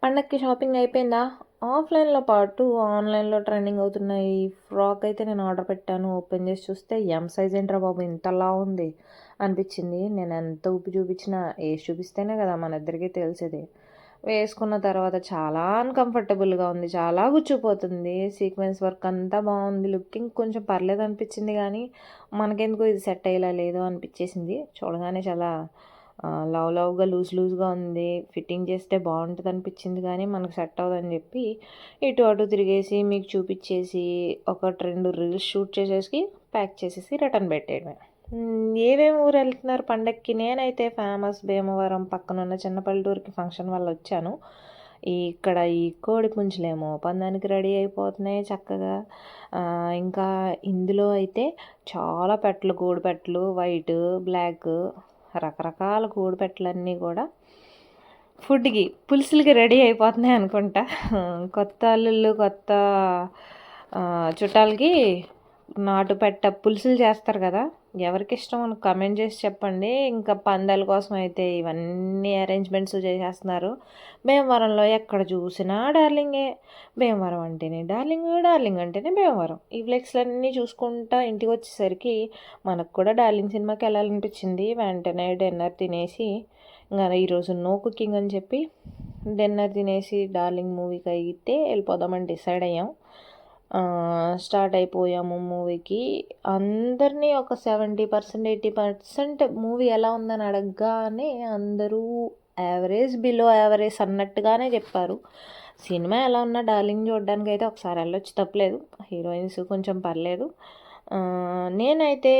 పండగకి షాపింగ్ అయిపోయిందా? ఆఫ్‌లైన్‌లో పాటు ఆన్‌లైన్‌లో ట్రెండింగ్ అవుతున్న ఈ ఫ్రాక్ అయితే నేను ఆర్డర్ పెట్టాను. ఓపెన్ చేసి చూస్తే ఎమ్ సైజ్ ఏంట్రా బాబు ఇంతలా ఉంది అనిపించింది. నేను ఎంత ఊపి చూపించినా ఏసి చూపిస్తేనే కదా మన ఇద్దరికీ తెలిసేది. వేసుకున్న తర్వాత చాలా అన్‌కంఫర్టబుల్‌గా ఉంది. చాలా గుచ్చుకుపోతుంది. సీక్వెన్స్ వర్క్ అంతా బాగుంది. లుకింగ్ కొంచెం పర్లేదు అనిపించింది కానీ మనకెందుకో ఇది సెట్ అయ్యేలా లేదు అనిపించేసింది. చూడగానే చాలా లవ్‌గా లూజ్‌గా ఉంది. ఫిట్టింగ్ చేస్తే బావుంటదనిపించింది గానీ, మనకు సెట్ అవ్వదని జెప్పి, ఇటు అటు తిరిగేసి, మీకు చూపిచ్చేసి, 2 రీల్స్ షూట్ చేసేసి, ప్యాక్ చేసేసి రిటర్న్ పెట్టేయడమే. ఏవేమి ఊరెళ్తున్నారు పండక్కి? నేనైతే ఫేమస్ భీమవరం పక్కనున్న చిన్న పల్లెటూరికి ఫంక్షన్ వల్ల వచ్చాను. ఇక్కడ ఈ కోడి పుంజులేమో పందానికి రెడీ అయిపోతున్నాయి చక్కగా. ఇంకా ఇందులో అయితే చాలా పెట్టలు, గూడు పెట్టలు, వైటు, బ్లాకు రకరకాల కూడిపెట్టలన్నీ కూడా ఫుడ్‌కి, పులుసులకి రెడీ అయిపోతున్నాయి అనుకుంటా. కొత్త అల్లుళ్ళు, కొత్త చుట్టాలకి నాటు పెట్ట పులుసులు చేస్తారు కదా! ఎవరికిష్టం అని కామెంట్ చేసి చెప్పండి. ఇంకా పందాల కోసం అయితే ఇవన్నీ అరేంజ్‌మెంట్స్ చేసేస్తున్నారు. భీమవరంలో ఎక్కడ చూసినా డార్లింగే. భీమవరం అంటేనే డార్లింగ్, డార్లింగ్ అంటేనే భీమవరం. ఈ ఫ్లెక్స్‌లన్నీ చూసుకుంటా ఇంటికొచ్చేసరికి మనకు కూడా డార్లింగ్ సినిమాకి వెళ్ళాలనిపించింది. వెంటనే డిన్నర్ తినేసి ఇంకా ఈరోజు నో కుకింగ్ అని చెప్పి డిన్నర్ తినేసి డార్లింగ్ మూవీకి అయితే వెళ్ళిపోదామని డిసైడ్ అయ్యాం. స్టార్ట్ అయిపోయాము మూవీకి. అందరినీ ఒక 70%, 80% మూవీ ఎలా ఉందని అడగగానే అందరూ యావరేజ్, బిలో యావరేజ్ అన్నట్టుగానే చెప్పారు. సినిమా ఎలా ఉన్నా డార్లింగ్ చూడడానికి అయితే ఒకసారి వెళ్ళొచ్చు తప్పలేదు. హీరోయిన్స్ కొంచెం పర్లేదు. నేనైతే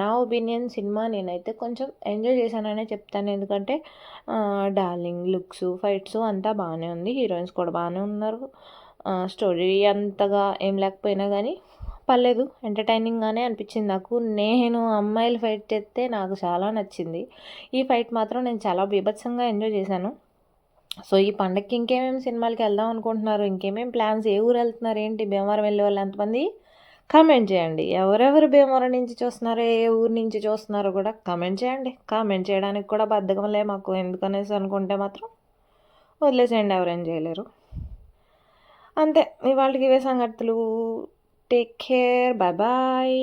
నా ఒపీనియన్ సినిమా నేనైతే కొంచెం ఎంజాయ్ చేశాననే చెప్తాను. ఎందుకంటే డార్లింగ్ లుక్స్, ఫైట్స్ అంతా బాగానే ఉంది. హీరోయిన్స్ కూడా బాగానే ఉన్నారు. స్టోరీ అంతగా ఏం లేకపోయినా కానీ పర్లేదు, ఎంటర్టైనింగ్గానే అనిపించింది నాకు. నేను అమ్మాయిలు ఫైట్ చేస్తే నాకు చాలా నచ్చింది. ఈ ఫైట్ మాత్రం నేను చాలా బీభత్సంగా ఎంజాయ్ చేశాను. సో ఈ పండగకి ఇంకేమేమి సినిమాలకి వెళ్దాం అనుకుంటున్నారు? ఇంకేమేమి ప్లాన్స్? ఏ ఊరు వెళ్తున్నారు? ఏంటి? భీమవరం వెళ్ళే వాళ్ళు ఎంతమంది? కామెంట్ చేయండి. ఎవరెవరు భీమవరం నుంచి చూస్తున్నారో, ఏ ఊరు నుంచి చూస్తున్నారో కూడా కామెంట్ చేయండి. కామెంట్ చేయడానికి కూడా బద్ధకంలే మాకు, ఎందుకనేసి అనుకుంటే మాత్రం వదిలేసేయండి, ఎవరేం చేయలేరు. అంతే, ఇవాళకి ఇవే సంగతులు. Take care, bye bye.